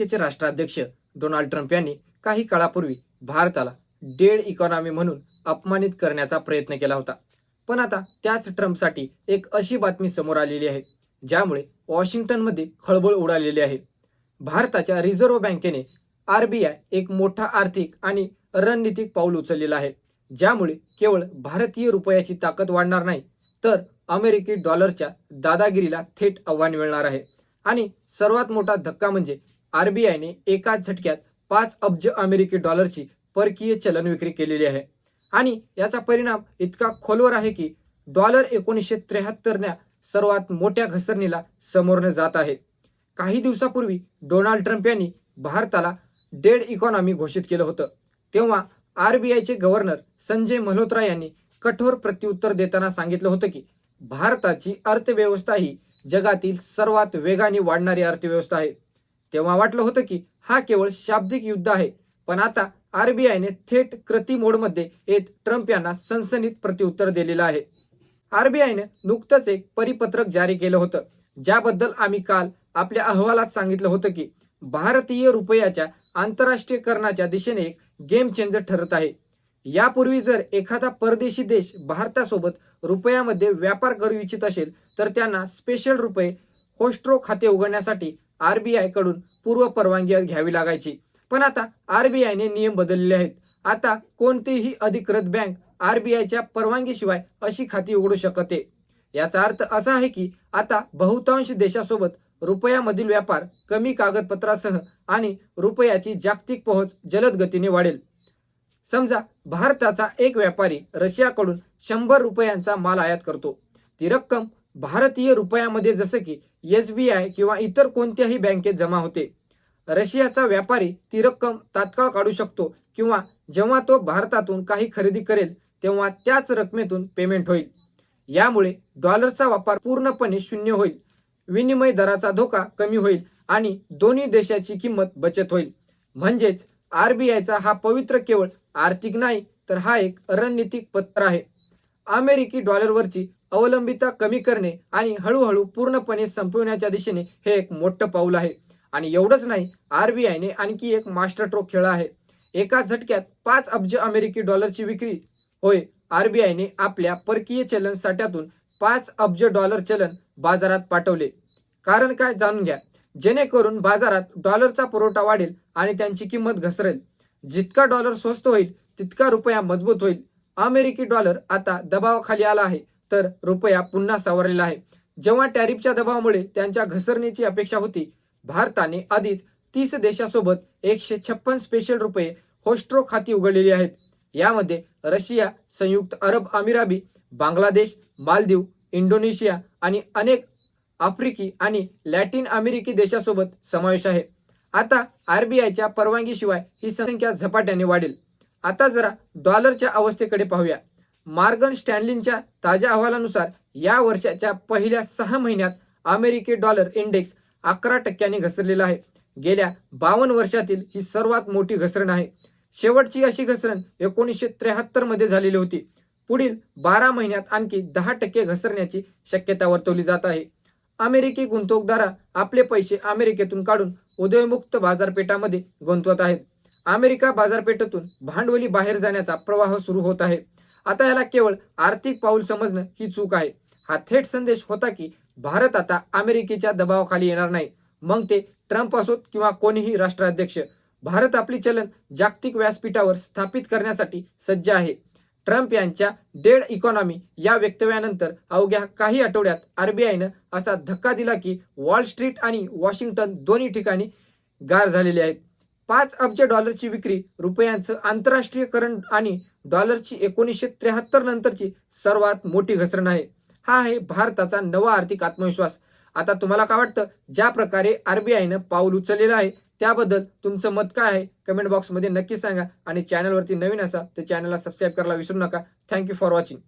अमेरिकेचे राष्ट्राध्यक्ष Donald Trump यांनी काही काळापूर्वी भारताला डेड इकॉनॉमी म्हणून अपमानित करण्याचा प्रयत्न केला होता. पण आता त्याच ट्रम्पसाठी एक अशी बातमी समोर आलेली आहे ज्यामुळे वॉशिंग्टनमध्ये खळबळ उडालेली आहे. भारताच्या रिझर्व्ह बँकेने आरबीआय एक मोठा आर्थिक आणि रणनीतिक पाऊल उचललेला आहे, ज्यामुळे केवळ भारतीय रुपयाची ताकद वाढणार नाही, तर अमेरिकी डॉलरच्या दादागिरीला थेट आव्हान मिळणार आहे. आणि सर्वात मोठा धक्का म्हणजे आरबीआयने एकाच झटक्यात 5 अब्ज अमेरिकी डॉलरची परकीय चलन विक्री केलेली आहे. आणि याचा परिणाम इतका खोलवर आहे की डॉलर 1973च्या सर्वात मोठ्या घसरणीला समोरनं जात आहे. काही दिवसापूर्वी डोनाल्ड ट्रम्प यांनी भारताला डेड इकॉनॉमी घोषित केलं होतं. तेव्हा आरबीआयचे गव्हर्नर संजय मल्होत्रा यांनी कठोर प्रत्युत्तर देताना सांगितलं होतं की भारताची अर्थव्यवस्था ही जगातील सर्वात वेगाने वाढणारी अर्थव्यवस्था आहे. तेव्हा वाटलं होतं की हा केवळ शाब्दिक युद्ध आहे, पण आता आरबीआयने थेट कृती मोडमध्ये येत ट्रम्प यांना सनसनीत प्रत्युत्तर दिलेलं आहे. आरबीआयने नुकतंच एक परिपत्रक जारी केलं होतं, ज्याबद्दल आम्ही काल आपल्या अहवालात सांगितलं होतं की भारतीय रुपयाच्या आंतरराष्ट्रीयकरणाच्या दिशेने एक गेम चेंजर ठरत आहे. यापूर्वी जर एखादा परदेशी देश भारतासोबत रुपयामध्ये व्यापार करू इच्छित असेल तर त्यांना स्पेशल रुपये होस्ट्रो खाते उघडण्यासाठी आरबीआय कडून पूर्व परवानगी घ्यावी लागायची. पण आता आरबीआयने नियम बदलले आहेत. आता कोणतीही अधिकृत बँक आरबीआयच्या परवानगीशिवाय अशी खाती उघडू शकते. याचा अर्थ असा आहे की आता बहुतांश देशासोबत रुपयामधील व्यापार कमी कागदपत्रासह आणि रुपयाची जागतिक पोहोच जलद गतीने वाढेल. समजा भारताचा एक व्यापारी रशियाकडून 100 रुपयांचा माल आयात करतो. ती रक्कम भारतीय रुपयामध्ये जसं की एसबीआय किंवा इतर कोणत्याही बँकेत जमा होते. रशियाचा व्यापारी ती रक्कम तात्काळ काढू शकतो किंवा जेव्हा तो भारतातून काही खरेदी करेल तेव्हा त्याच रकमेतून पेमेंट होईल. यामुळे डॉलरचा वापर पूर्णपणे शून्य होईल, विनिमय दराचा धोका कमी होईल आणि दोन्ही देशाची किंमत बचत होईल. म्हणजेच आरबीआयचा हा पवित्र केवळ आर्थिक नाही तर हा एक रणनीतिक पत्र आहे. अमेरिकी डॉलरवरची अवलंबिता कमी करणे आणि हळूहळू पूर्णपणे संपवण्याच्या दिशेने हे एक मोठं पाऊल आहे. आणि एवढंच नाही, आरबीआयने आणखी एक मास्टर स्ट्रोक खेळला आहे. एका झटक्यात 5 अब्ज अमेरिकी डॉलरची विक्री. होय, आरबीआयने आपल्या परकीय चलन साठ्यातून 5 अब्ज डॉलर चलन बाजारात पाठवले. कारण काय जाणून घ्या. जेणेकरून बाजारात डॉलरचा पुरवठा वाढेल आणि त्यांची किंमत घसरेल. जितका डॉलर स्वस्त होईल तितका रुपया मजबूत होईल. अमेरिकी डॉलर आता दबावाखाली आला आहे तर रुपया पुन्हा सावरलेला आहे. जेव्हा टॅरिफच्या दबावामुळे त्यांच्या घसरणीची अपेक्षा होती, भारताने आधीच 30 देशासोबत 156 स्पेशल रुपये होस्ट्रो खाती उघडलेली आहेत. यामध्ये रशिया, संयुक्त अरब अमिराती, बांगलादेश, मालदीव, इंडोनेशिया आणि अनेक आफ्रिकी आणि लॅटिन अमेरिकी देशासोबत समावेश आहे. आता आरबीआयच्या परवानगीशिवाय ही संख्या झपाट्याने वाढेल. आता जरा डॉलरच्या अवस्थेकडे पाहूया. मॉर्गन स्टॅनलीच्या ताज्या अहवालानुसार या वर्षाच्या पहिल्या 6 महिन्यात अमेरिकी डॉलर इंडेक्स 11% घसरलेला आहे. गेल्या 52 वर्षातील ही सर्वात मोठी घसरण आहे. शेवटची अशी घसरण 1973 मध्ये झालेली होती. पुढील 12 महिन्यात आणखी 10% घसरण्याची शक्यता वर्तवली जात आहे. अमेरिकी गुंतवणूकदार आपले पैसे अमेरिकेतून काढून उदयोन्मुक्त बाजारपेठामध्ये गुंतवत आहेत. अमेरिका बाजारपेठेतून भांडवली बाहेर जाण्याचा प्रवाह सुरू होत आहे. आता याला केवळ आर्थिक पाऊल समजणं ही चूक आहे. हा थेट संदेश होता की भारत आता अमेरिकेच्या दबावाखाली येणार नाही. मग ते ट्रम्प असोत किंवा कोणीही राष्ट्राध्यक्ष. भारत आपली चलन जागतिक व्यासपीठावर स्थापित करण्यासाठी सज्ज आहे. ट्रम्प यांच्या डेड इकॉनॉमी या वक्तव्यानंतर अवघ्या काही आठवड्यात आरबीआयनं असा धक्का दिला की वॉल स्ट्रीट आणि वॉशिंग्टन दोन्ही ठिकाणी गार झालेले आहेत. 5 अब्ज डॉलरची विक्री, रुपयांचं आंतरराष्ट्रीयकरण आणि डॉलरची 1973 नंतरची सर्वात मोठी घसरण आहे. हा आहे भारताचा नवा आर्थिक आत्मविश्वास. आता तुम्हाला काय वाटतं? ज्या प्रकारे आरबीआयनं पाऊल उचललेलं आहे त्याबद्दल तुमचं मत काय आहे? कमेंट बॉक्समध्ये नक्की सांगा. आणि चॅनलवरती नवीन असा तर चॅनलला सबस्क्राईब करायला विसरू नका. Thank you for watching.